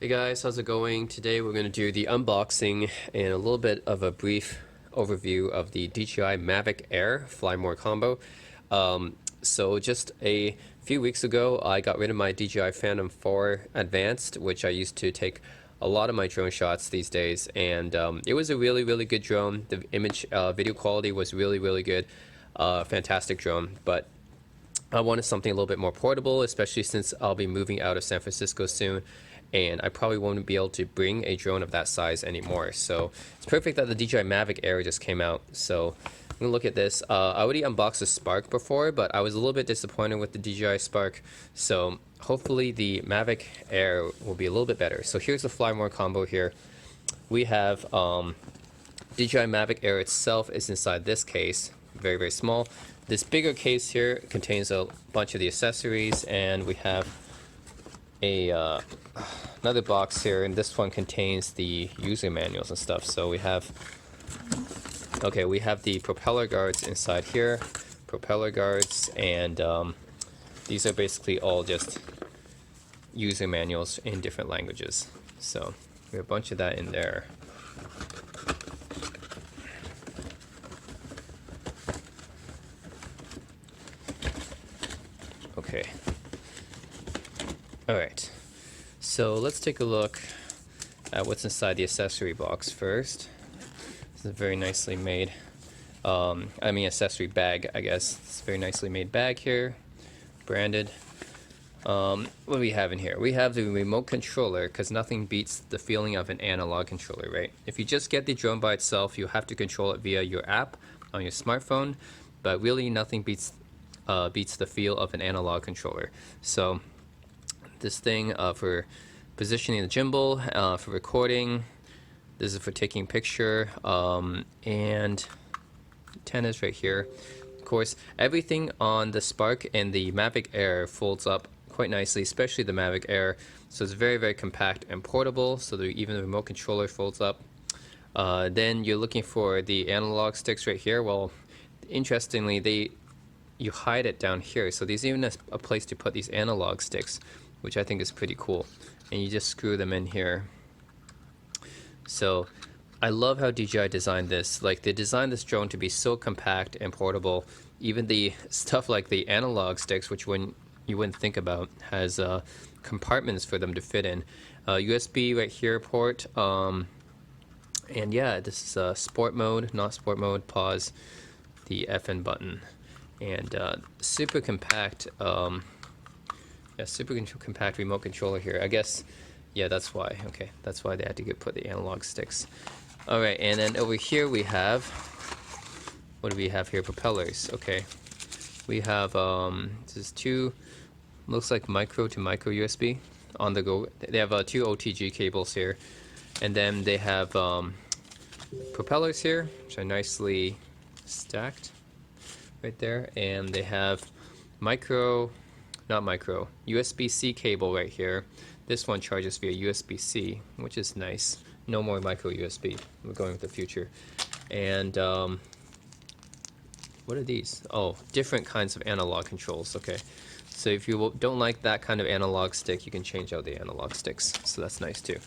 Hey guys, how's it going? Today we're going to do the unboxing and a little bit of a brief overview of the DJI Mavic Air Fly More combo. So just a few weeks ago I got rid of my DJI Phantom 4 Advanced, which I used to take a lot of my drone shots these days, and it was a really good drone. The image video quality was really good. Fantastic drone, but I wanted something a little bit more portable, especially since I'll be moving out of San Francisco soon, and I probably won't be able to bring a drone of that size anymore. So it's perfect that the DJI Mavic Air just came out. So I'm gonna look at this. I already unboxed the Spark before, but I was a little bit disappointed with the DJI Spark. So hopefully the Mavic Air will be a little bit better. So here's the Fly More combo here. We have DJI Mavic Air itself is inside this case, very small. This bigger case here contains a bunch of the accessories, and we have a another box here, and this one contains the user manuals and stuff. So we have the propeller guards inside here, propeller guards, and these are basically all just user manuals in different languages. So we have a bunch of that in there. Okay. Alright, so let's take a look at what's inside the accessory box first. This is a very nicely made, accessory bag, I guess. It's a very nicely made bag here, branded. What do we have in here? We have the remote controller, because nothing beats the feeling of an analog controller, right? If you just get the drone by itself, you have to control it via your app on your smartphone, but really nothing beats the feel of an analog controller. So this thing for positioning the gimbal, for recording, this is for taking picture, and antennas right here. Of course, everything on the Spark and the Mavic Air folds up quite nicely, especially the Mavic Air. So it's very compact and portable, so even the remote controller folds up. Then you're looking for the analog sticks right here. Well, interestingly, you hide it down here, so there's even a place to put these analog sticks, which I think is pretty cool, and you just screw them in here. So I love how DJI designed this. Like, they designed this drone to be so compact and portable. Even the stuff like the analog sticks, which you wouldn't think about, has compartments for them to fit in. USB right here port, and yeah, this is sport mode, not sport mode, pause, the FN button. And super compact, super compact remote controller here. I guess, yeah, that's why. Okay, that's why they had to put the analog sticks. All right, and then over here we have, what do we have here? Propellers. Okay, we have this is two, looks like micro to micro USB on the go. They have two OTG cables here, and then they have propellers here, which are nicely stacked right there, and they have USB-C cable right here. This one charges via USB-C, which is nice. No more micro USB. We're going with the future. And what are these? Oh, different kinds of analog controls. Okay, so if you don't like that kind of analog stick, you can change out the analog sticks, so that's nice too.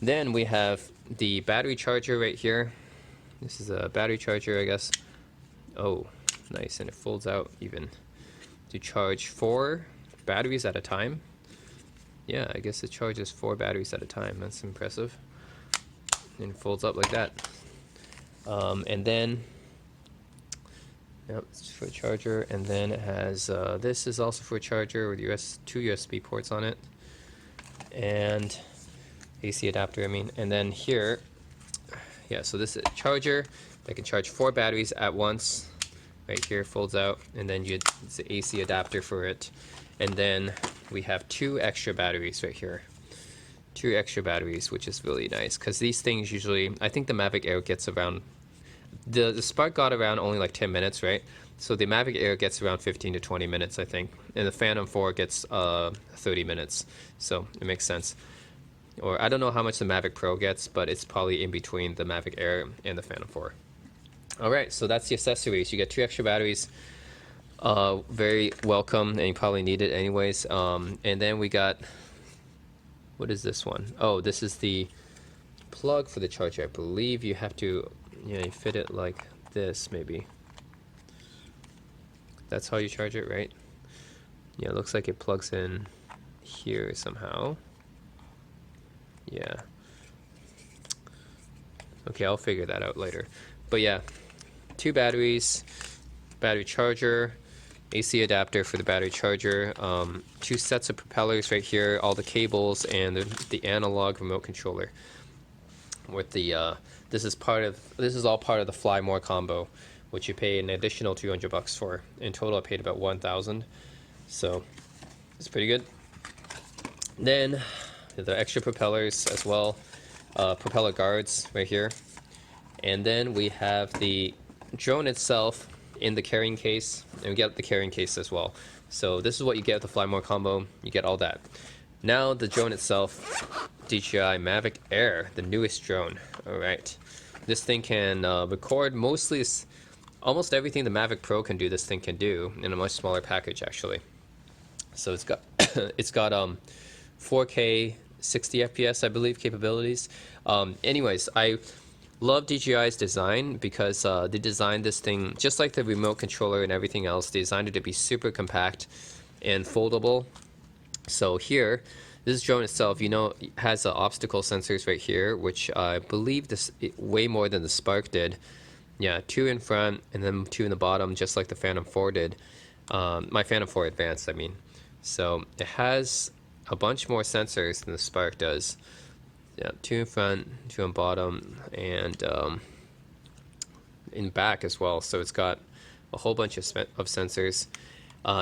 Then we have the battery charger right here. This is a battery charger, I guess. Oh, nice, and it folds out even to charge 4 batteries at a time. Yeah, I guess it charges 4 batteries at a time. That's impressive. And it folds up like that. And then, yep, it's for a charger. And then it has this is also for a charger with two USB ports on it, and AC adapter. And then here, yeah. So this is a charger that can charge 4 batteries at once. Right here, folds out, and then it's the AC adapter for it. And then we have 2 extra batteries right here. 2 extra batteries, which is really nice, because these things usually, I think the Mavic Air gets around, the Spark got around only like 10 minutes, right? So the Mavic Air gets around 15 to 20 minutes, I think. And the Phantom 4 gets 30 minutes. So it makes sense. Or I don't know how much the Mavic Pro gets, but it's probably in between the Mavic Air and the Phantom 4. Alright, so that's the accessories. You get 2 extra batteries, very welcome, and you probably need it anyways. And then we got What is this one? Oh, this is the plug for the charger. I believe you have to, you fit it like this maybe. That's how you charge it, right? Yeah, it looks like it plugs in here somehow. Yeah. Okay, I'll figure that out later. But yeah, 2 batteries, battery charger, AC adapter for the battery charger, 2 sets of propellers right here, all the cables, and the analog remote controller. With the this is all part of the Fly More combo, which you pay an additional $200 for. In total, I paid about 1,000, so it's pretty good. Then the extra propellers as well, propeller guards right here, and then we have the drone itself in the carrying case, and we get the carrying case as well. So this is what you get with the Fly More combo. You get all that. Now the drone itself, DJI Mavic Air, the newest drone. All right, this thing can record almost everything the Mavic Pro can do. This thing can do in a much smaller package actually. So it's got 4K 60 FPS I believe capabilities. Anyways, I love DJI's design because they designed this thing just like the remote controller and everything else. They designed it to be super compact and foldable. So here, this drone itself, has obstacle sensors right here, which I believe this way more than the Spark did. Yeah, 2 in front and then 2 in the bottom, just like the Phantom 4 did. My Phantom 4 Advanced, I mean. So it has a bunch more sensors than the Spark does. Yeah, 2 in front, 2 in bottom, and in back as well. So it's got a whole bunch of sensors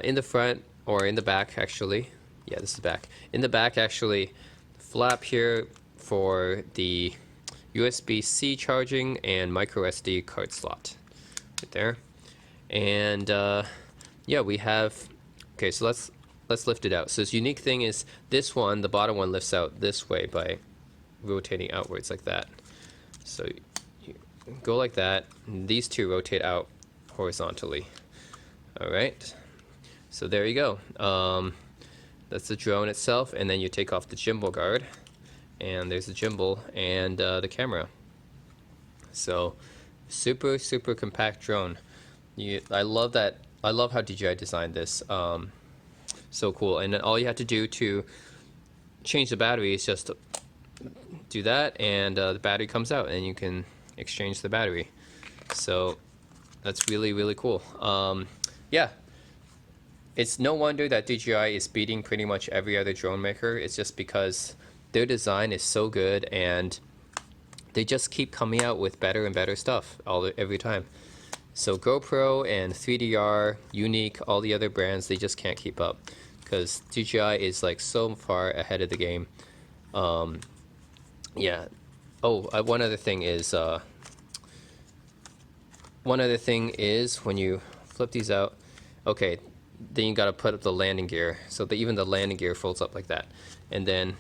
in the front, or in the back actually. Yeah, this is back. In the back actually, flap here for the USB-C charging and micro SD card slot right there. And yeah, we have, okay, so let's lift it out. So this unique thing is this one, the bottom one lifts out this way by rotating outwards like that. So you go like that, and these 2 rotate out horizontally. All right, so there you go. That's the drone itself, and then you take off the gimbal guard, and there's the gimbal and the camera. So super compact drone. I love that. I love how DJI designed this. So cool. And then all you have to do to change the battery is just do that, and the battery comes out, and you can exchange the battery. So that's really cool. Yeah, it's no wonder that DJI is beating pretty much every other drone maker. It's just because their design is so good, and they just keep coming out with better and better stuff every time. So GoPro and 3DR, Unique, all the other brands, they just can't keep up because DJI is like so far ahead of the game. Yeah. Oh, one other thing is when you flip these out, okay, then you got to put up the landing gear. So even the landing gear folds up like that, and then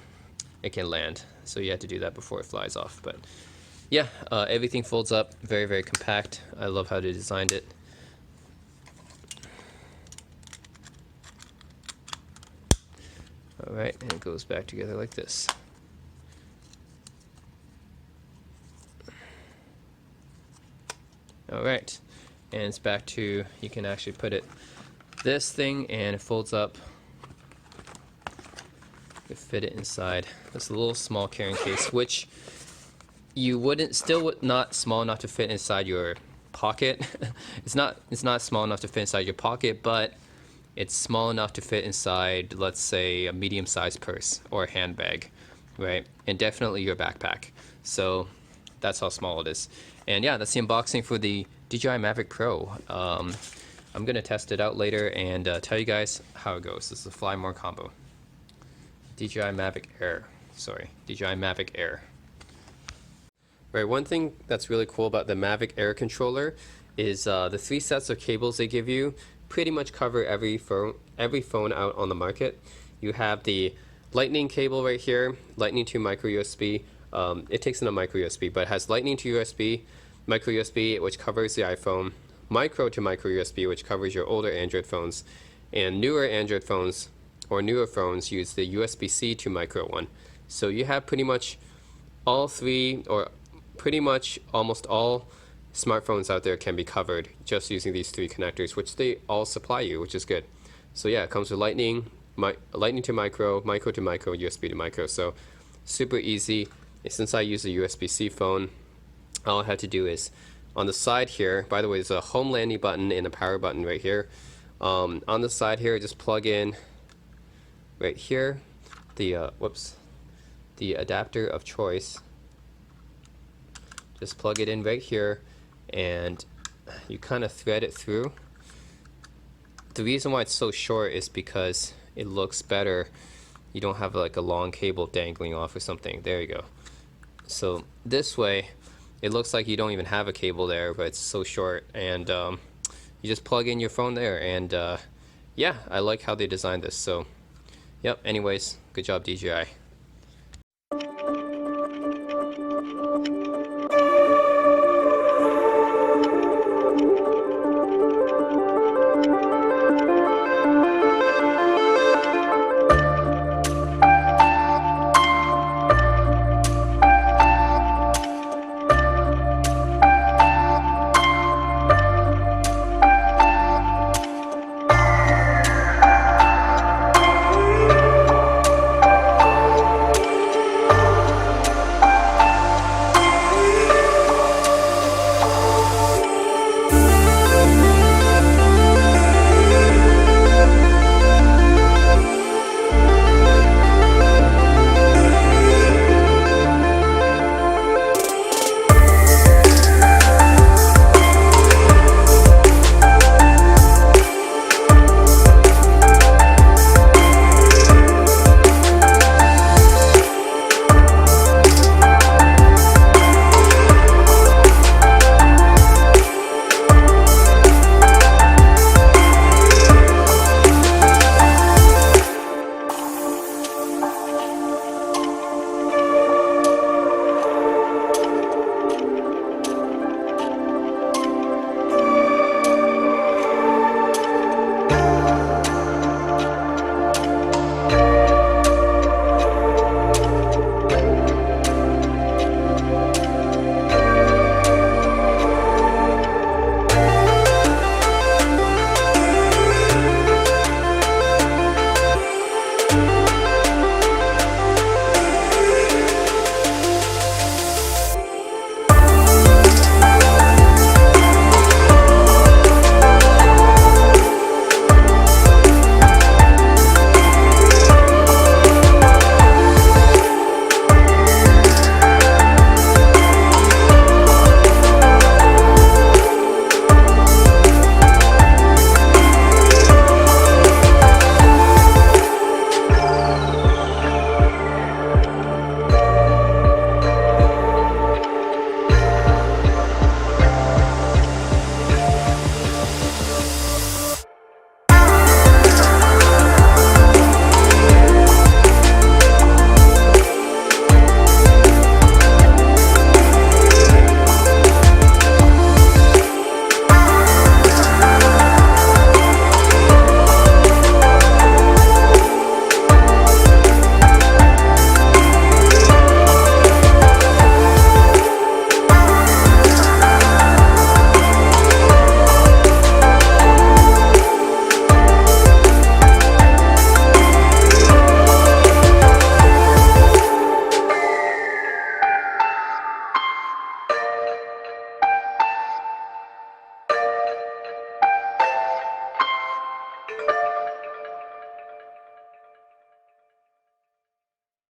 it can land. So you have to do that before it flies off. But yeah, everything folds up, very compact. I love how they designed it. All right, and it goes back together like this. All right, and it's back to, you can actually put it this thing, and it folds up. You fit it inside this little small carrying case, which you would not small enough to fit inside your pocket. It's not small enough to fit inside your pocket, but it's small enough to fit inside, let's say, a medium-sized purse or a handbag, right? And definitely your backpack. So that's how small it is. And yeah, that's the unboxing for the DJI Mavic Pro. I'm gonna test it out later and tell you guys how it goes. This is a Fly More combo. DJI Mavic Air. Sorry, DJI Mavic Air. Right, one thing that's really cool about the Mavic Air controller is the 3 sets of cables they give you pretty much cover every phone out on the market. You have the Lightning cable right here, Lightning to micro USB. It takes in a micro USB, but it has Lightning to USB, micro USB, which covers the iPhone, micro to micro USB, which covers your older Android phones, and newer Android phones or newer phones use the USB-C to micro one. So you have pretty much all three, or pretty much almost all smartphones out there can be covered just using these three connectors, which they all supply you, which is good. So yeah, it comes with lightning, lightning to micro, micro to micro, USB to micro. So super easy. Since I use a USB-C phone, all I have to do is on the side here, by the way, there's a home landing button and a power button right here. On the side here, just plug in right here the the adapter of choice. Just plug it in right here, and you kind of thread it through. The reason why it's so short is because it looks better. You don't have like a long cable dangling off or something. There you go. So this way, it looks like you don't even have a cable there, but it's so short, and you just plug in your phone there, and yeah, I like how they designed this. So yep, anyways, good job DJI.